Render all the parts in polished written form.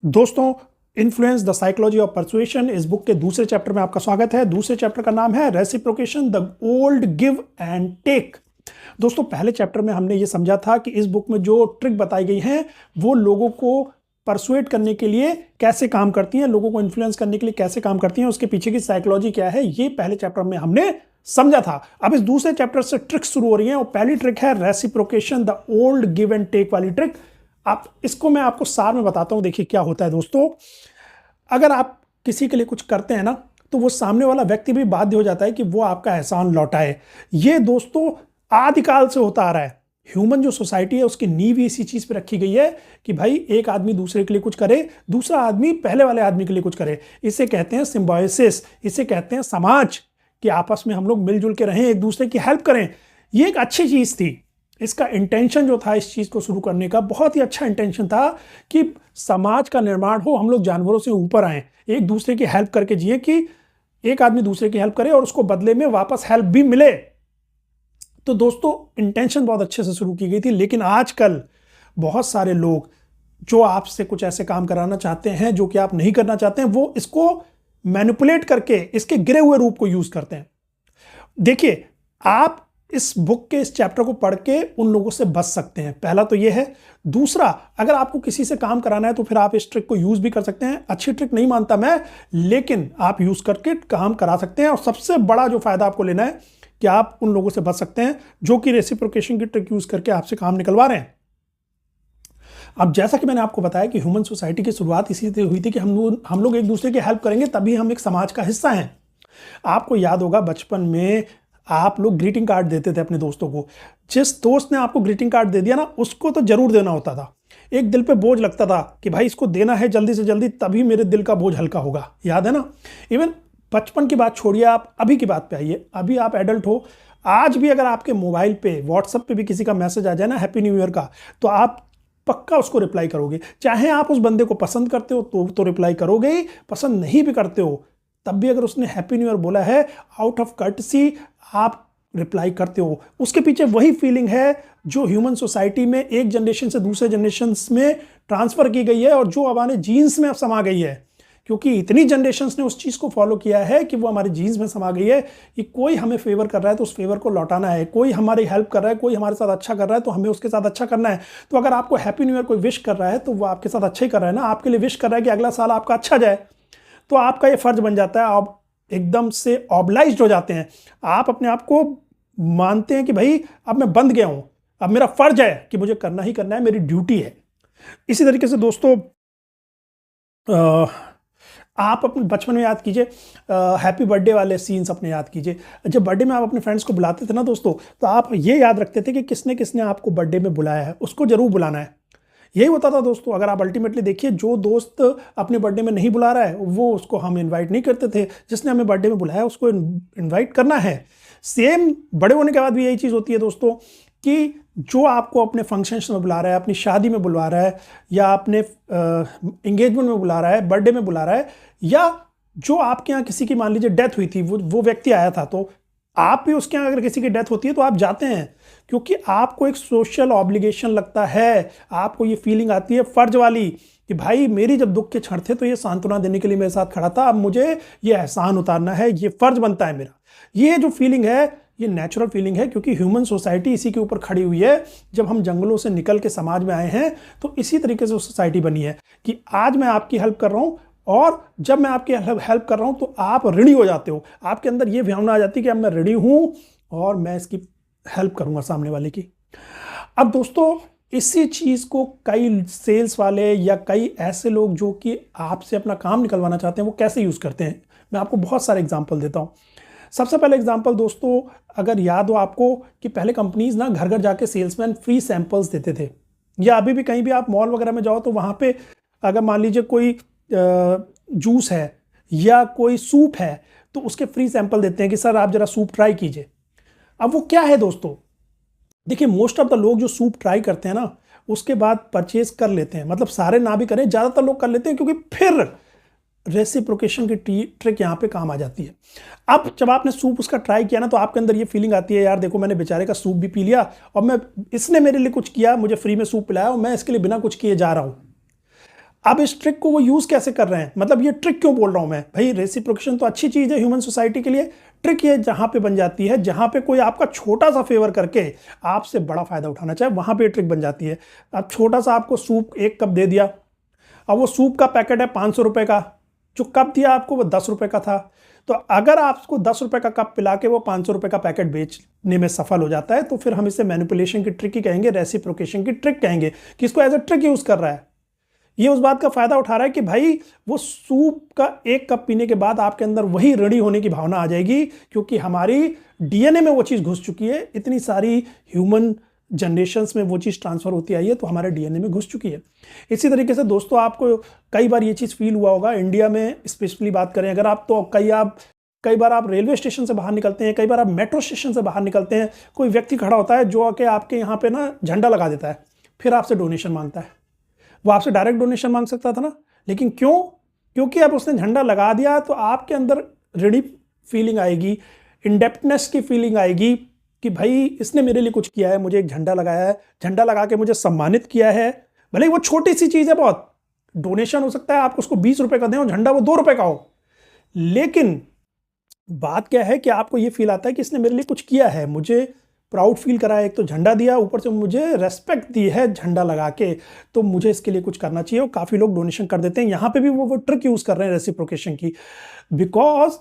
दोस्तों, influence the psychology of persuasion इस book के दूसरे चैप्टर में आपका स्वागत है। दूसरे चैप्टर का नाम है reciprocation, the old give and take. दोस्तों, पहले चैप्टर में हमने ये समझा था कि इस बुक में जो ट्रिक बताई गई हैं वो लोगों को परसुएट करने के लिए कैसे काम करती हैं, लोगों को इन्फ्लुएंस करने के लिए कैसे काम करती हैं, उसके पीछे की साइकोलॉजी क्या है, ये पहले चैप्टर में हमने समझा था। अब इस दूसरे चैप्टर से ट्रिक्स शुरू हो रही हैं और पहली ट्रिक है reciprocation, the old give and take वाली ट्रिक। आप इसको मैं आपको सार में बताता हूं। देखिए क्या होता है दोस्तों, अगर आप किसी के लिए कुछ करते हैं ना तो वो सामने वाला व्यक्ति भी बाध्य हो जाता है कि वो आपका एहसान लौटाए। ये दोस्तों आदिकाल से होता आ रहा है। ह्यूमन जो सोसाइटी है उसकी नींव इसी चीज पे रखी गई है कि भाई एक आदमी दूसरे के लिए कुछ करे, दूसरा आदमी पहले वाले आदमी के लिए कुछ करे। इसे कहते हैं सिम्बायोसिस, इसे कहते हैं समाज, कि आपस में हम लोग मिलजुल के रहें, एक दूसरे की हेल्प करें। ये एक अच्छी चीज थी। इसका इंटेंशन जो था इस चीज को शुरू करने का बहुत ही अच्छा इंटेंशन था कि समाज का निर्माण हो, हम लोग जानवरों से ऊपर आए, एक दूसरे की हेल्प करके जिए, कि एक आदमी दूसरे की हेल्प करे और उसको बदले में वापस हेल्प भी मिले। तो दोस्तों इंटेंशन बहुत अच्छे से शुरू की गई थी, लेकिन आजकल बहुत सारे लोग जो आपसे कुछ ऐसे काम कराना चाहते हैं जो कि आप नहीं करना चाहते हैं, वो इसको मैनिपुलेट करके इसके गिरे हुए रूप को यूज करते हैं। देखिए, आप इस बुक के इस चैप्टर को पढ़ के उन लोगों से बच सकते हैं। पहला तो ये है। दूसरा, अगर आपको किसी से काम कराना है तो फिर आप इस ट्रिक को यूज भी कर सकते हैं। अच्छी ट्रिक नहीं मानता मैं, लेकिन आप यूज करके काम करा सकते हैं। और सबसे बड़ा जो फायदा आपको लेना है कि आप उन लोगों से बच सकते हैं जो कि रेसिप्रोकेशन की ट्रिक यूज करके आपसे काम निकलवा रहे हैं। अब जैसा कि मैंने आपको बताया कि ह्यूमन सोसाइटी की शुरुआत इसी से हुई थी कि हम लोग एक दूसरे की हेल्प करेंगे तभी हम एक समाज का हिस्सा हैं। आपको याद होगा बचपन में आप लोग ग्रीटिंग कार्ड देते थे अपने दोस्तों को। जिस दोस्त ने आपको ग्रीटिंग कार्ड दे दिया ना, उसको तो जरूर देना होता था। एक दिल पे बोझ लगता था कि भाई इसको देना है जल्दी से जल्दी, तभी मेरे दिल का बोझ हल्का होगा। याद है ना? इवन बचपन की बात छोड़िए, आप अभी की बात पे आइए। अभी आप एडल्ट हो, आज भी अगर आपके मोबाइल पे व्हाट्सएप पे भी किसी का मैसेज आ जाए ना हैप्पी न्यू ईयर का, तो आप पक्का उसको रिप्लाई करोगे। चाहे आप उस बंदे को पसंद करते हो तो रिप्लाई करोगे ही, पसंद नहीं भी करते हो तब भी अगर उसने हैप्पी न्यू ईयर बोला है आउट ऑफ कर्टसी आप रिप्लाई करते हो। उसके पीछे वही फीलिंग है जो ह्यूमन सोसाइटी में एक जनरेशन से दूसरे जनरेशन में ट्रांसफर की गई है और जो हमारे जीन्स में अब समा गई है, क्योंकि इतनी जनरेशन्स ने उस चीज को फॉलो किया है कि वो हमारे जीन्स में समा गई है कि कोई हमें फेवर कर रहा है तो उस फेवर को लौटाना है, कोई हमारी हेल्प कर रहा है, कोई हमारे साथ अच्छा कर रहा है तो हमें उसके साथ अच्छा करना है। तो अगर आपको हैप्पी न्यू ईयर कोई विश कर रहा है तो वो आपके साथ अच्छा ही कर रहा है ना, आपके लिए विश कर रहा है कि अगला साल आपका अच्छा जाए। तो आपका ये फर्ज बन जाता है, आप एकदम से ऑब्लाइज्ड हो जाते हैं। आप अपने आप को मानते हैं कि भाई अब मैं बंध गया हूं, अब मेरा फर्ज है कि मुझे करना ही करना है, मेरी ड्यूटी है। इसी तरीके से दोस्तों आप अपने बचपन में याद कीजिए, हैप्पी बर्थडे वाले सीन्स अपने याद कीजिए। जब बर्थडे में आप अपने फ्रेंड्स को बुलाते थे ना दोस्तों, तो आप ये याद रखते थे कि किसने किसने आपको बर्थडे में बुलाया है, उसको जरूर बुलाना है। यही होता था दोस्तों। अगर आप अल्टीमेटली देखिए, जो दोस्त अपने बर्थडे में नहीं बुला रहा है वो उसको हम इनवाइट नहीं करते थे, जिसने हमें बर्थडे में बुलाया उसको इनवाइट करना है। सेम बड़े होने के बाद भी यही चीज़ होती है दोस्तों, कि जो आपको अपने फंक्शंस में बुला रहा है, अपनी शादी में बुला रहा है, या अपने एंगेजमेंट में बुला रहा है, बर्थडे में बुला रहा है, या जो आपके यहाँ किसी की मान लीजिए डेथ हुई थी, वो व्यक्ति आया था, तो आप भी उसके यहाँ अगर किसी की डेथ होती है तो आप जाते हैं, क्योंकि आपको एक सोशल ऑब्लिगेशन लगता है। आपको ये फीलिंग आती है फर्ज वाली कि भाई मेरी जब दुख के क्षण थे तो ये सांत्वना देने के लिए मेरे साथ खड़ा था, अब मुझे ये एहसान उतारना है, ये फर्ज बनता है मेरा। ये जो फीलिंग है ये नेचुरल फीलिंग है, क्योंकि ह्यूमन सोसाइटी इसी के ऊपर खड़ी हुई है। जब हम जंगलों से निकल के समाज में आए हैं तो इसी तरीके से सोसाइटी बनी है कि आज मैं आपकी हेल्प कर रहा हूँ, और जब मैं आपकी हेल्प कर रहा हूँ तो आप ऋणी हो जाते हो। आपके अंदर ये भावना आ जाती है कि अब मैं ऋणी हूँ और मैं इसकी हेल्प करूंगा सामने वाले की। अब दोस्तों इसी चीज को कई सेल्स वाले या कई ऐसे लोग जो कि आपसे अपना काम निकलवाना चाहते हैं वो कैसे यूज करते हैं, मैं आपको बहुत सारे एग्जांपल देता हूं। सबसे पहले एग्जांपल दोस्तों, अगर याद हो आपको कि पहले कंपनीज ना घर घर जाके सेल्समैन फ्री सैंपल्स देते थे, या अभी भी कहीं भी आप मॉल वगैरह में जाओ तो वहां पे अगर मान लीजिए कोई जूस है या कोई सूप है तो उसके फ्री सैंपल देते हैं कि सर आप जरा सूप ट्राई कीजिए। अब वो क्या है दोस्तों, देखिए मोस्ट ऑफ द लोग जो सूप ट्राई करते हैं ना उसके बाद परचेज कर लेते हैं, मतलब सारे ना भी करें, ज्यादातर लोग कर लेते हैं, क्योंकि फिर रेसिप्रोकेशन की ट्रिक यहाँ पे काम आ जाती है। अब जब आपने सूप उसका ट्राई किया ना तो आपके अंदर ये फीलिंग आती है, यार देखो मैंने बेचारे का सूप भी पी लिया और मैं इसने मेरे लिए कुछ किया, मुझे फ्री में सूप पिलाया और मैं इसके लिए बिना कुछ किए जा रहा हूँ। अब इस ट्रिक को वो यूज कैसे कर रहे हैं, मतलब ये ट्रिक क्यों बोल रहा हूं मैं भाई, रेसिप्रोकेशन तो अच्छी चीज है ह्यूमन सोसाइटी के लिए। ट्रिक ये जहां पे बन जाती है जहां पे कोई आपका छोटा सा फेवर करके आपसे बड़ा फायदा उठाना चाहे, वहां पे ट्रिक बन जाती है। अब छोटा सा आपको सूप 1 कप दे दिया, अब वो सूप का पैकेट है 500 रुपए का, जो कप दिया आपको वो 10 रुपए का था। तो अगर आपको 10 रुपए का कप पिला के वो 500 रुपए का पैकेट बेचने में सफल हो जाता है, तो फिर हम इसे मैनिपुलेशन की ट्रिक ही कहेंगे, रेसिप्रोकेशन की ट्रिक कहेंगे कि इसको एज अ ट्रिक यूज कर रहा है। ये उस बात का फायदा उठा रहा है कि भाई वो सूप का 1 कप पीने के बाद आपके अंदर वही ऋणी होने की भावना आ जाएगी, क्योंकि हमारी डीएनए में वो चीज घुस चुकी है। इतनी सारी ह्यूमन जनरेशन्स में वो चीज़ ट्रांसफर होती आई है, तो हमारे डीएनए में घुस चुकी है। इसी तरीके से दोस्तों आपको कई बार ये चीज़ फील हुआ होगा, इंडिया में स्पेशली बात करें अगर आप, तो कई बार आप रेलवे स्टेशन से बाहर निकलते हैं, कई बार आप मेट्रो स्टेशन से बाहर निकलते हैं, कोई व्यक्ति खड़ा होता है जो आके आपके यहाँ पे ना झंडा लगा देता है, फिर आपसे डोनेशन मांगता है। वो आपसे डायरेक्ट डोनेशन मांग सकता था ना, लेकिन क्यों? क्योंकि अब उसने झंडा लगा दिया, तो आपके अंदर ऋणी फीलिंग आएगी, इंडेप्टनेस की फीलिंग आएगी कि भाई इसने मेरे लिए कुछ किया है, मुझे एक झंडा लगाया है, झंडा लगा के मुझे सम्मानित किया है। भले ही वो छोटी सी चीज़ है, बहुत डोनेशन हो सकता है आप उसको 20 रुपए का दें और झंडा वो 2 रुपए का हो, लेकिन बात क्या है कि आपको ये फील आता है कि इसने मेरे लिए कुछ किया है, मुझे प्राउड फील करा है, एक तो झंडा दिया, ऊपर से मुझे रेस्पेक्ट दी है झंडा लगा के, तो मुझे इसके लिए कुछ करना चाहिए। और काफ़ी लोग डोनेशन कर देते हैं। यहाँ पे भी वो ट्रिक यूज़ कर रहे हैं रेसिप्रोकेशन की, बिकॉज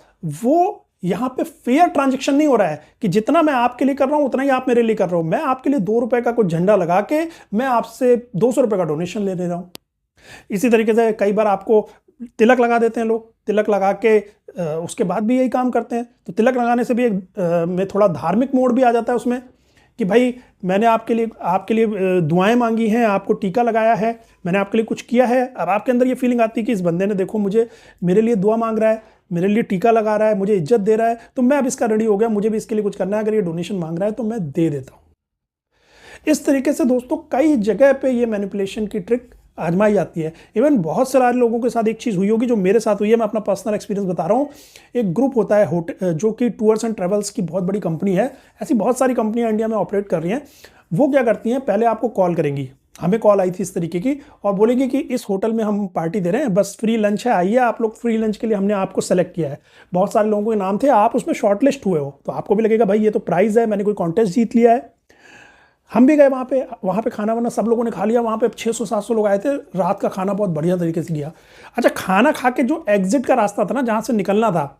वो यहाँ पे फेयर ट्रांजैक्शन नहीं हो रहा है कि जितना मैं आपके लिए कर रहा हूं उतना ही आप मेरे लिए कर रहे हो। मैं आपके लिए 2 रुपए का कुछ झंडा लगा के मैं आपसे 200 रुपए का डोनेशन ले रहा हूं। इसी तरीके से कई बार आपको तिलक लगा देते हैं लोग, तिलक लगा के उसके बाद भी यही काम करते हैं। तो तिलक लगाने से भी एक में थोड़ा धार्मिक मोड भी आ जाता है उसमें कि भाई मैंने आपके लिए दुआएं मांगी हैं, आपको टीका लगाया है, मैंने आपके लिए कुछ किया है। अब आपके अंदर ये फीलिंग आती है कि इस बंदे ने देखो मुझे मेरे लिए दुआ मांग रहा है, मेरे लिए टीका लगा रहा है, मुझे इज्जत दे रहा है, तो मैं अब इसका रेडी हो गया, मुझे भी इसके लिए कुछ करना है। अगर ये डोनेशन मांग रहा है तो मैं दे देता हूँ। इस तरीके से दोस्तों कई जगह पे ये मैनिपुलेशन की ट्रिक आजमाई जाती है। इवन बहुत सारे लोगों के साथ एक चीज़ हुई होगी जो मेरे साथ हुई है, मैं अपना पर्सनल एक्सपीरियंस बता रहा हूँ। एक ग्रुप होता है होटल, जो कि टूर्स एंड ट्रेवल्स की बहुत बड़ी कंपनी है, ऐसी बहुत सारी कंपनियां इंडिया में ऑपरेट कर रही हैं। वो क्या करती हैं, पहले आपको कॉल करेंगी, हमें कॉल आई थी इस तरीके की, और बोलेंगे कि इस होटल में हम पार्टी दे रहे हैं, बस फ्री लंच है, आइए आप लोग, फ्री लंच के लिए हमने आपको सेलेक्ट किया है। बहुत सारे लोगों के नाम थे, आप उसमें शॉर्टलिस्ट हुए हो, तो आपको भी लगेगा भाई ये तो प्राइज़ है, मैंने कोई कॉन्टेस्ट जीत लिया है। हम भी गए वहाँ पे खाना वाना सब लोगों ने खा लिया। वहाँ पे 600-700 लोग आए थे, रात का खाना बहुत बढ़िया तरीके से किया। अच्छा, खाना खा के जो एग्जिट का रास्ता था ना, जहाँ से निकलना था,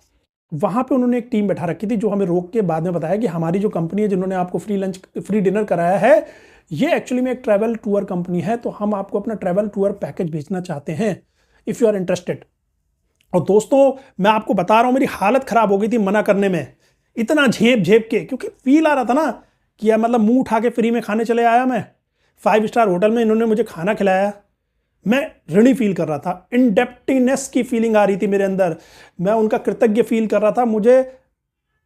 वहाँ पे उन्होंने एक टीम बैठा रखी थी जो हमें रोक के बाद में बताया कि हमारी जो कंपनी है जिन्होंने आपको फ्री लंच फ्री डिनर कराया है, ये एक्चुअली में एक ट्रैवल टूर कंपनी है, तो हम आपको अपना ट्रैवल टूर पैकेज भेजना चाहते हैं, इफ़ यू आर इंटरेस्टेड। और दोस्तों मैं आपको बता रहा हूँ, मेरी हालत खराब हो गई थी मना करने में, इतना झेप झेप के, क्योंकि फील आ रहा था ना कि यार मतलब मुंह उठा के फ्री में खाने चले आया मैं, 5 स्टार होटल में इन्होंने मुझे खाना खिलाया, मैं ऋणी फील कर रहा था, इंडेप्टीनेस की फीलिंग आ रही थी मेरे अंदर, मैं उनका कृतज्ञ फील कर रहा था, मुझे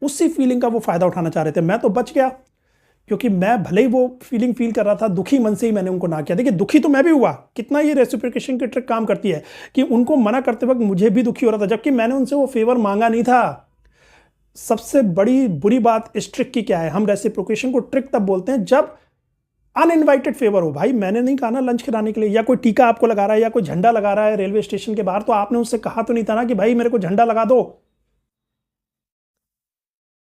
उसी फीलिंग का वो फायदा उठाना चाह रहे थे। मैं तो बच गया, क्योंकि मैं भले ही वो फीलिंग फील कर रहा था, दुखी मन से ही मैंने उनको ना किया। देखिए दुखी तो मैं भी हुआ, कितना ये रेसिप्रोकेशन की ट्रिक काम करती है कि उनको मना करते वक्त मुझे भी दुखी हो रहा था, जबकि मैंने उनसे वो फेवर मांगा नहीं था। सबसे बड़ी बुरी बात इस ट्रिक की क्या है, हम रेसिप्रोकेशन को ट्रिक तब बोलते हैं जब अनइनवाइटेड फेवर हो। भाई मैंने नहीं कहा ना लंच खिलाने के लिए, या कोई टीका आपको लगा रहा है, या कोई झंडा लगा रहा है रेलवे स्टेशन के बाहर, तो आपने उससे कहा तो नहीं था ना कि भाई मेरे को झंडा लगा दो।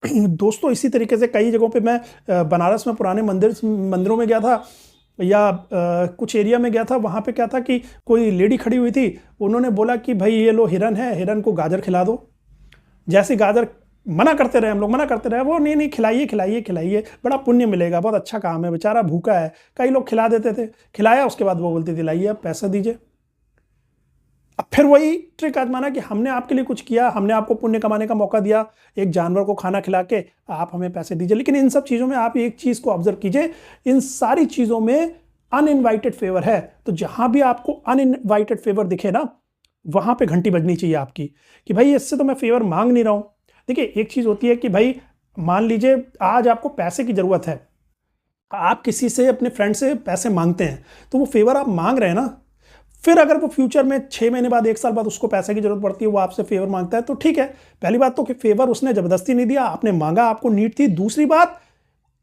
दोस्तों इसी तरीके से कई जगहों पे मैं बनारस में पुराने मंदिरों में गया था, या कुछ एरिया में गया था, वहाँ पे क्या था कि कोई लेडी खड़ी हुई थी, उन्होंने बोला कि भाई ये लो हिरन है, हिरन को गाजर खिला दो। जैसे गाजर मना करते रहे, हम लोग मना करते रहे, वो नहीं नहीं खिलाइए खिलाइए खिलाइए, बड़ा पुण्य मिलेगा, बहुत अच्छा काम है, बेचारा भूखा है। कई लोग खिला देते थे, खिलाया, उसके बाद वो बोलती थी लाइए अब पैसा दीजिए। अब फिर वही ट्रिक आजमाना कि हमने आपके लिए कुछ किया, हमने आपको पुण्य कमाने का मौका दिया, एक जानवर को खाना खिला के आप हमें पैसे दीजिए। लेकिन इन सब चीज़ों में आप एक चीज़ को ऑब्जर्व कीजिए, इन सारी चीज़ों में अनइनवाइटेड फेवर है। तो जहां भी आपको अनइनवाइटेड फेवर दिखे ना, वहां पे घंटी बजनी चाहिए आपकी कि भाई इससे तो मैं फेवर मांग नहीं रहा हूं। देखिए एक चीज़ होती है कि भाई मान लीजिए आज आपको पैसे की ज़रूरत है, आप किसी से अपने फ्रेंड से पैसे मांगते हैं, तो वो फेवर आप मांग रहे हैं ना, फिर अगर वो फ्यूचर में 6 महीने बाद 1 साल बाद उसको पैसे की जरूरत पड़ती है, वो आपसे फेवर मांगता है, तो ठीक है। पहली बात तो कि फेवर उसने जबरदस्ती नहीं दिया, आपने मांगा, आपको नीड थी। दूसरी बात,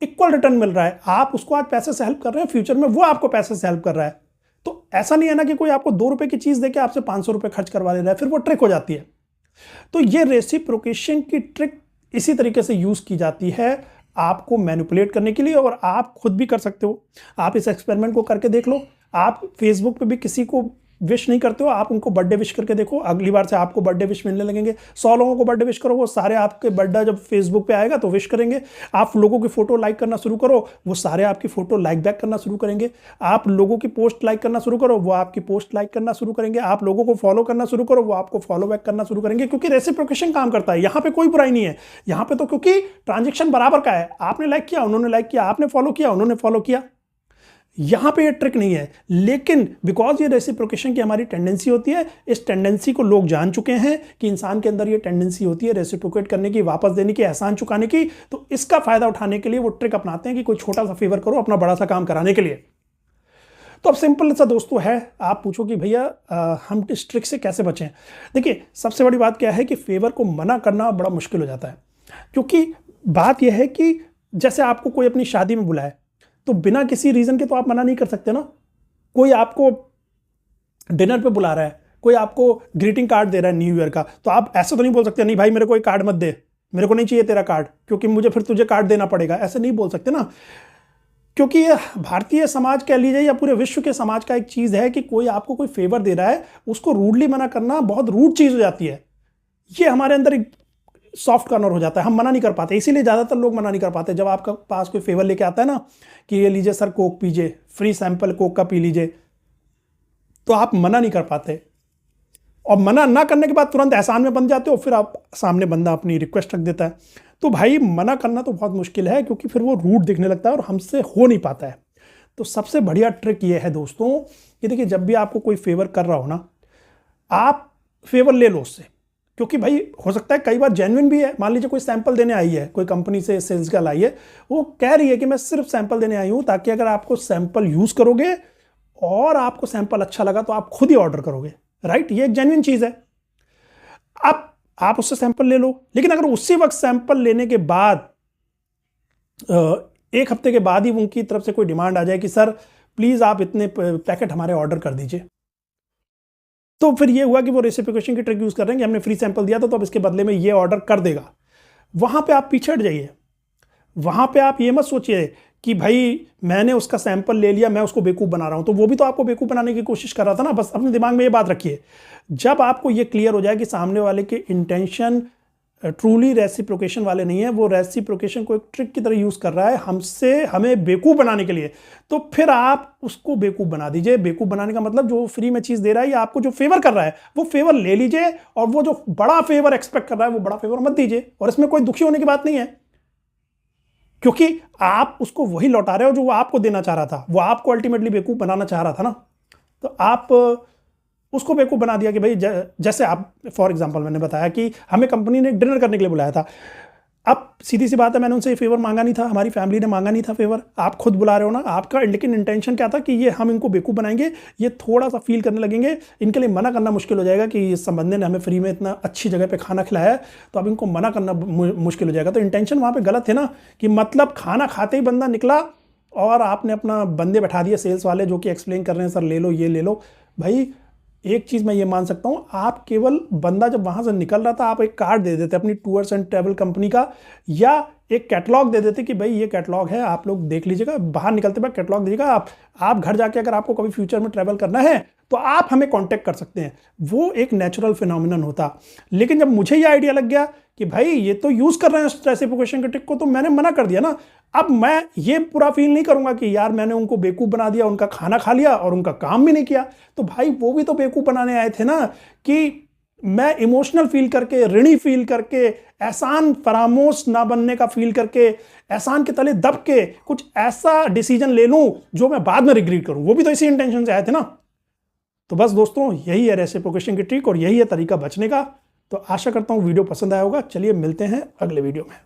इक्वल रिटर्न मिल रहा है, आप उसको आज पैसे से हेल्प कर रहे हैं, फ्यूचर में वो आपको पैसे से हेल्प कर रहा है, तो ऐसा नहीं है ना कि कोई आपको 2 रुपए की चीज़ देके आपसे 500 रुपए खर्च करवा ले रहा है, फिर वो ट्रिक हो जाती है। तो ये रेसिप्रोकेशन की ट्रिक इसी तरीके से यूज़ की जाती है आपको मैनिपुलेट करने के लिए, और आप खुद भी कर सकते हो। आप इस एक्सपेरिमेंट को करके देख लो। आप फेसबुक पे भी किसी को विश नहीं करते हो, आप उनको बर्थडे विश करके देखो, अगली बार से आपको बर्थडे विश मिलने लगेंगे। 100 लोगों को बर्थडे विश करो, वो सारे आपके बर्थडे जब फेसबुक पे आएगा तो विश करेंगे। आप लोगों की फोटो लाइक करना शुरू करो, वो सारे आपकी फोटो लाइक बैक करना शुरू करेंगे। आप लोगों की पोस्ट लाइक करना शुरू करो, वो आपकी पोस्ट लाइक करना शुरू करेंगे। आप लोगों को फॉलो करना शुरू करो, वो आपको फॉलो बैक करना शुरू करेंगे, क्योंकि रेसिप्रोकेशन काम करता है। यहाँ पे कोई बुराई नहीं है, यहाँ पे तो क्योंकि ट्रांजेक्शन बराबर का है। आपने लाइक किया, उन्होंने लाइक किया, आपने फॉलो किया, उन्होंने फॉलो किया। यहां पे ये ट्रिक नहीं है, लेकिन बिकॉज ये रेसिप्रोकेशन की हमारी टेंडेंसी होती है, इस टेंडेंसी को लोग जान चुके हैं कि इंसान के अंदर ये टेंडेंसी होती है रेसिप्रोकेट करने की, वापस देने की, एहसान चुकाने की। तो इसका फायदा उठाने के लिए वो ट्रिक अपनाते हैं कि कोई छोटा सा फेवर करो अपना बड़ा सा काम कराने के लिए। तो अब सिंपल सा दोस्तों है, आप पूछो कि भैया हम इस ट्रिक से कैसे बचें। देखिए, सबसे बड़ी बात क्या है कि फेवर को मना करना बड़ा मुश्किल हो जाता है, क्योंकि बात यह है कि जैसे आपको कोई अपनी शादी में बुलाए तो बिना किसी रीजन के तो आप मना नहीं कर सकते ना। कोई आपको डिनर पे बुला रहा है, कोई आपको ग्रीटिंग कार्ड दे रहा है न्यू ईयर का, तो आप ऐसा तो नहीं बोल सकते नहीं भाई मेरे को कोई कार्ड मत दे, मेरे को नहीं चाहिए तेरा कार्ड, क्योंकि मुझे फिर तुझे कार्ड देना पड़ेगा। ऐसे नहीं बोल सकते ना, क्योंकि ये भारतीय समाज कह लीजिए या पूरे विश्व के समाज का एक चीज है कि कोई आपको कोई फेवर दे रहा है, उसको रूडली मना करना बहुत रूड चीज हो जाती है। ये हमारे अंदर एक सॉफ्ट कॉर्नर हो जाता है, हम मना नहीं कर पाते, इसीलिए ज़्यादातर लोग मना नहीं कर पाते। जब आपका पास कोई फेवर लेके आता है ना कि ये लीजिए सर कोक पीजिए, फ्री सैंपल कोक का पी लीजिए, तो आप मना नहीं कर पाते, और मना ना करने के बाद तुरंत एहसान में बन जाते हो, फिर आप सामने बंदा अपनी रिक्वेस्ट रख देता है। तो भाई मना करना तो बहुत मुश्किल है, क्योंकि फिर वो रूड दिखने लगता है और हमसे हो नहीं पाता है। तो सबसे बढ़िया ट्रिक ये है दोस्तों कि देखिए, जब भी आपको कोई फेवर कर रहा हो ना, आप फेवर ले लो उससे, क्योंकि भाई हो सकता है कई बार जेन्युइन भी है। मान लीजिए कोई सैंपल देने आई है, कोई कंपनी से सेल्स गर्ल आई है, वो कह रही है कि मैं सिर्फ सैंपल देने आई हूं, ताकि अगर आपको सैंपल यूज करोगे और आपको सैंपल अच्छा लगा तो आप खुद ही ऑर्डर करोगे, राइट। ये एक जेन्युइन चीज है। अब आप उससे सैंपल ले लो, लेकिन अगर उसी वक्त सैंपल लेने के बाद 1 हफ्ते के बाद ही उनकी तरफ से कोई डिमांड आ जाए कि सर प्लीज आप इतने पैकेट हमारे ऑर्डर कर दीजिए, तो फिर ये हुआ कि वो रेसिप्रोकेशन की ट्रिक यूज कर रहे हैं कि हमने फ्री सैंपल दिया था तो अब इसके बदले में ये ऑर्डर कर देगा। वहां पे आप पीछे हट जाइए, वहां पे आप ये मत सोचिए कि भाई मैंने उसका सैंपल ले लिया, मैं उसको बेवकूफ बना रहा हूं। तो वो भी तो आपको बेवकूफ बनाने की कोशिश कर रहा था ना। बस अपने दिमाग में ये बात रखिए, जब आपको ये क्लियर हो जाए कि सामने वाले के इंटेंशन ट्रूली रेसिप्रोकेशन वाले नहीं है, वो रेसिप्रोकेशन को एक ट्रिक की तरह यूज कर रहा है हमें बेवकूफ बनाने के लिए, तो फिर आप उसको बेवकूफ बना दीजिए। बेवकूफ बनाने का मतलब जो फ्री में चीज दे रहा है या आपको जो फेवर कर रहा है वो फेवर ले लीजिए, और वो जो बड़ा फेवर एक्सपेक्ट कर रहा है वो बड़ा फेवर मत दीजिए। और इसमें कोई दुखी होने की बात नहीं है, क्योंकि आप उसको वही लौटा रहे हो जो वो आपको देना चाह रहा था। वो आपको अल्टीमेटली बेवकूफ बनाना चाह रहा था ना, तो आप उसको बेवकूफ बना दिया कि भाई जैसे आप फॉर एग्जांपल मैंने बताया कि हमें कंपनी ने डिनर करने के लिए बुलाया था। अब सीधी सी बात है, मैंने उनसे फेवर मांगा नहीं था, हमारी फैमिली ने मांगा नहीं था फेवर, आप खुद बुला रहे हो ना आपका, लेकिन इंटेंशन क्या था कि ये हम इनको बेवकूफ बनाएंगे, ये थोड़ा सा फील करने लगेंगे, इनके लिए मना करना मुश्किल हो जाएगा कि इस बंदे ने हमें फ्री में इतना अच्छी जगह पे खाना खिलाया है, तो अब इनको मना करना मुश्किल हो जाएगा। तो इंटेंशन वहाँ पे गलत है ना, कि मतलब खाना खाते ही बंदा निकला और आपने अपना बंदे बैठा दिए सेल्स वाले जो कि एक्सप्लेन कर रहे हैं सर ले लो ये ले लो। भाई एक चीज मैं ये मान सकता हूं, आप केवल बंदा जब वहां से निकल रहा था आप एक कार्ड दे देते अपनी टूर्स एंड ट्रैवल कंपनी का, या एक कैटलॉग दे देते कि भाई ये कैटलॉग है आप लोग देख लीजिएगा, बाहर निकलते बाद कैटलॉग दीजिएगा। आप घर जाके अगर आपको कभी फ्यूचर में ट्रैवल करना है तो आप हमें कांटेक्ट कर सकते हैं। वो एक नेचुरल फिनोमिनन होता। लेकिन जब मुझे ये आइडिया लग गया कि भाई ये तो यूज कर रहे हैं रेसिप्रोकेशन के ट्रिक को, तो मैंने मना कर दिया ना। अब मैं ये पूरा फील नहीं करूंगा कि यार मैंने उनको बेवकूफ बना दिया, उनका खाना खा लिया और उनका काम भी नहीं किया। तो भाई वो भी तो बेवकूफ बनाने आए थे ना, कि मैं इमोशनल फील करके, ऋणी फील करके, एहसान फरामोश ना बनने का फील करके, एहसान के तले दब के कुछ ऐसा डिसीजन ले लूं जो मैं बाद में रिग्रेट करूं। वो भी तो इसी इंटेंशन से आए थे ना। तो बस दोस्तों यही है रेसिप्रोकेशन की ट्रिक और यही है तरीका बचने का। तो आशा करता हूं वीडियो पसंद आया होगा। चलिए मिलते हैं अगले वीडियो में।